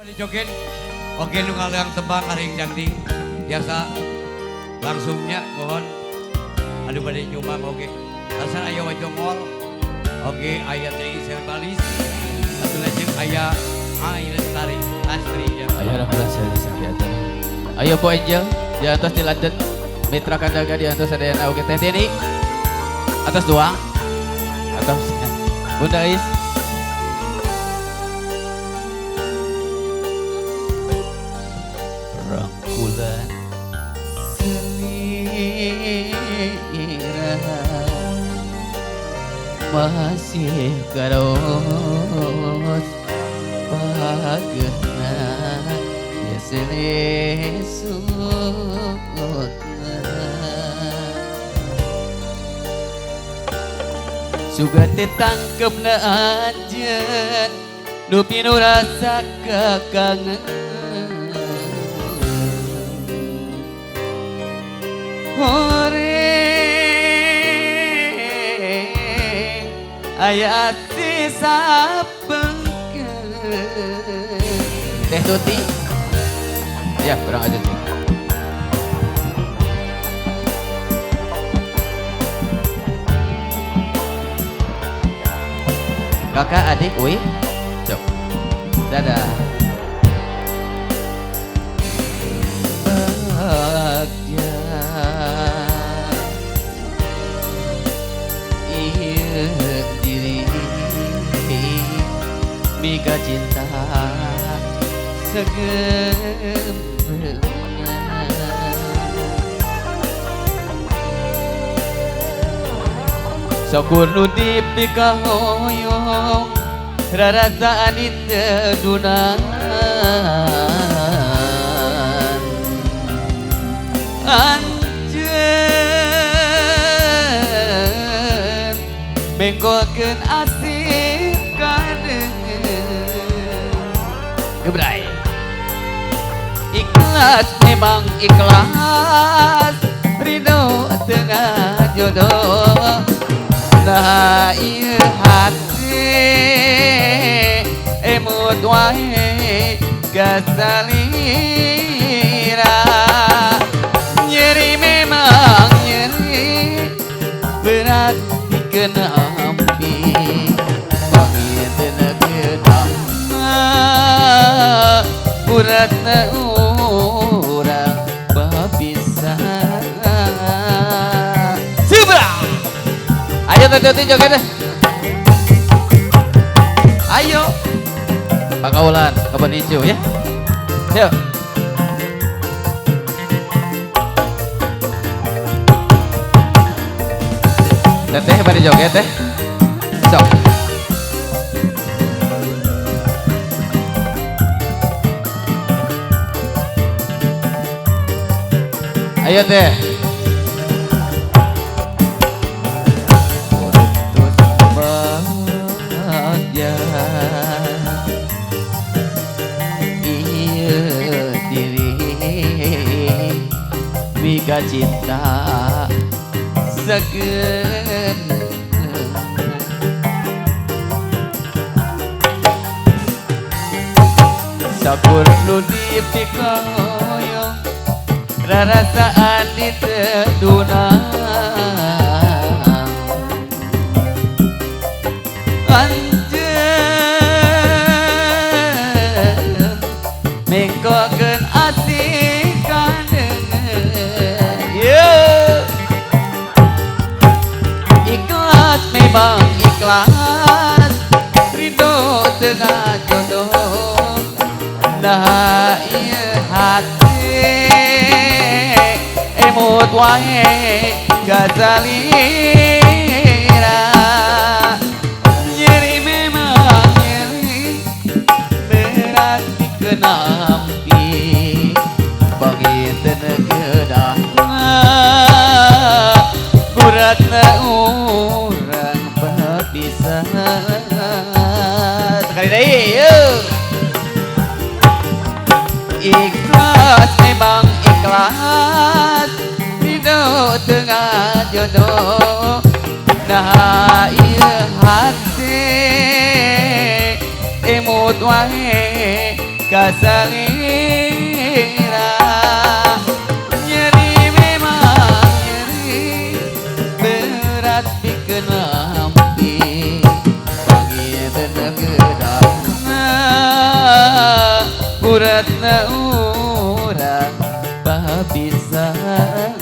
Joget, oke nu ngaleang tebang karing jangding biasa langsungnya mohon aduh pada nyumbang oke asal aya wajongol oke aya teh serbalis satu lagi aya lestari astri ya ayo anak berasa di atas ayo Po Angel di atas di London Mitra Kandaga di atas ada yang oke teh ini atas doang atas Bunda Is rangkulan selira masih karos pagena ya selesutna suga ditangkepna anjeun nu pinu rasa kakangen horeng ayat sisa Teh Tuti ya kurang aja sih kakak adik wih cok dadah bahagia iya diri mika cinta Sakur nu dipika hoyong rarasaan itedunan anjeun bengkokeun asih kadeung gebrai ikhlas memang ikhlas ridho tengah jodoh nah ieu hati emut wae gasalira nyeri memang nyeri berat dikenampi pangit tenageuna uratna urang bapisan Subra ayo Teh joget deh ayo Pakaulan Kebon Ijo ya yuk Teteh pada joget teh sok ayo Teh putus bahagia iya diri mika cinta segen sakur nu dipika hoyong rarasaan ditedunan anjeun mengkokeun asih kadeung yeah. Ikhlas memang ikhlas ridho tengah jodoh nah ieu hati emut wae gazalira nyeri memang nyeri berat dikenampi bagi tenageuna uratna urang bapisan sekali deui yuk ikhlas memang ikhlas ridho tengah jodoh nah ieu hati emut wae kasangira nyeri memang nyeri berat pikeun lampi panggil tenegedana uratna urang babisan